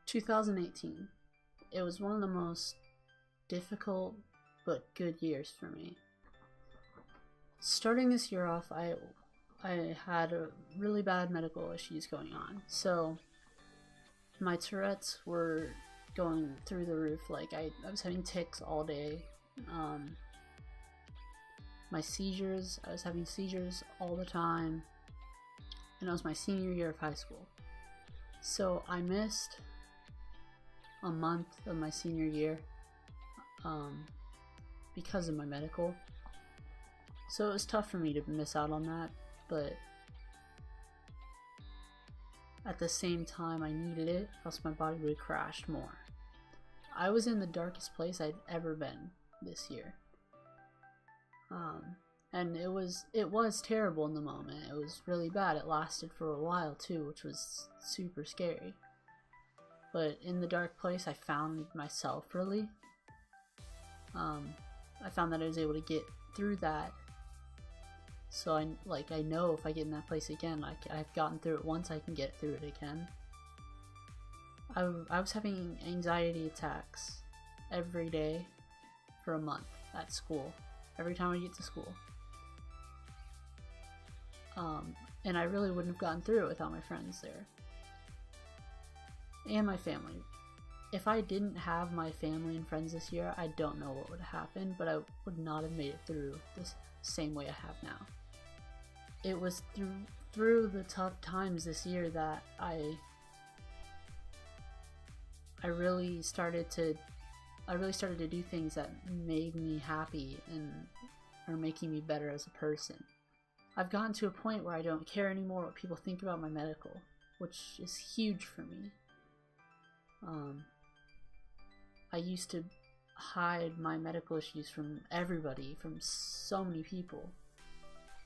2018. It was one of the most difficult but good years for me. Starting this year off, I had really bad medical issues going on. So my Tourette's were going through the roof. Like I was having tics all day. My seizures, I was having seizures all the time. And it was my senior year of high school. So I missed a month of my senior year because of my medical. So it was tough for me to miss out on that, but at the same time I needed it, else my body would have crashed more. I was in the darkest place I'd ever been this year. And it was terrible in the moment. It was really bad. It lasted for a while too, which was super scary. But in the dark place, I found myself really. I found that I was able to get through that. So I know if I get in that place again, I've gotten through it once, I can get through it again. I was having anxiety attacks every day for a month at school. Every time I get to school. And I really wouldn't have gotten through it without my friends there. And my family. If I didn't have my family and friends this year, I don't know what would have happened, but I would not have made it through the same way I have now. It was through the tough times this year that I really started to do things that made me happy and are making me better as a person. I've gotten to a point where I don't care anymore what people think about my medical, which is huge for me. I used to hide my medical issues from everybody, from so many people.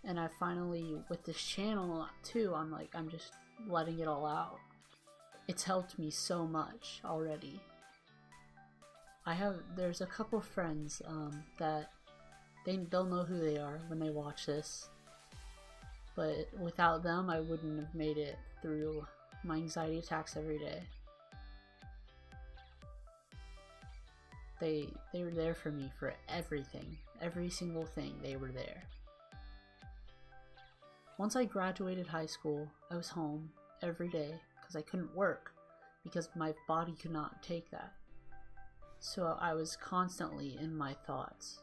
And I finally, with this channel too, I'm just letting it all out. It's helped me so much already. There's a couple friends that they'll know who they are when they watch this. But without them, I wouldn't have made it through my anxiety attacks every day. They were there for me for everything. Every single thing, they were there. Once I graduated high school, I was home every day because I couldn't work because my body could not take that. So I was constantly in my thoughts.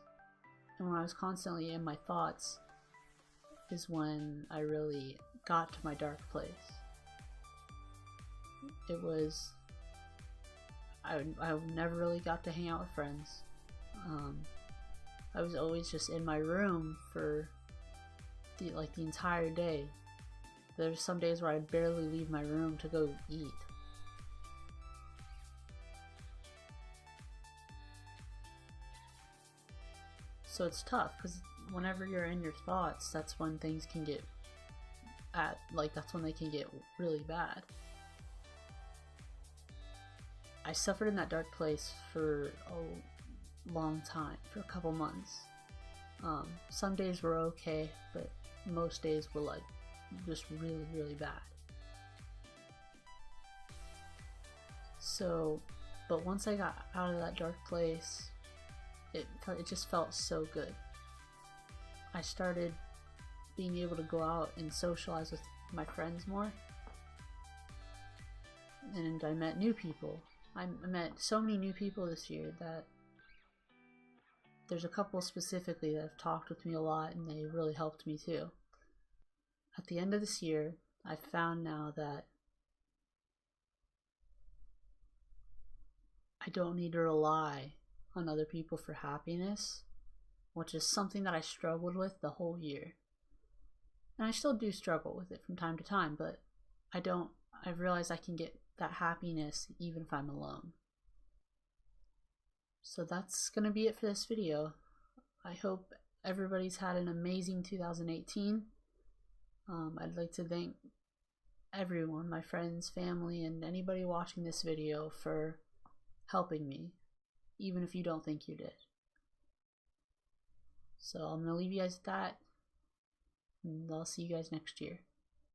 And when I was constantly in my thoughts is when I really got to my dark place. It was... I never really got to hang out with friends. I was always just in my room for the entire day. There's some days where I'd barely leave my room to go eat. So it's tough because whenever you're in your thoughts, that's when things can get that's when they can get really bad. I suffered in that dark place for a long time, for a couple months. Some days were okay, but most days were just really, really bad. So, but once I got out of that dark place, it just felt so good. I started being able to go out and socialize with my friends more. And I met new people. I met so many new people this year that there's a couple specifically that have talked with me a lot and they really helped me too. At the end of this year, I found now that I don't need to rely on other people for happiness, which is something that I struggled with the whole year. And I still do struggle with it from time to time, but I've realized I can get that happiness even if I'm alone. So that's gonna be it for this video. I hope everybody's had an amazing 2018. I'd like to thank everyone, my friends, family, and anybody watching this video for helping me, even if you don't think you did. So I'm gonna leave you guys with that, and I'll see you guys next year.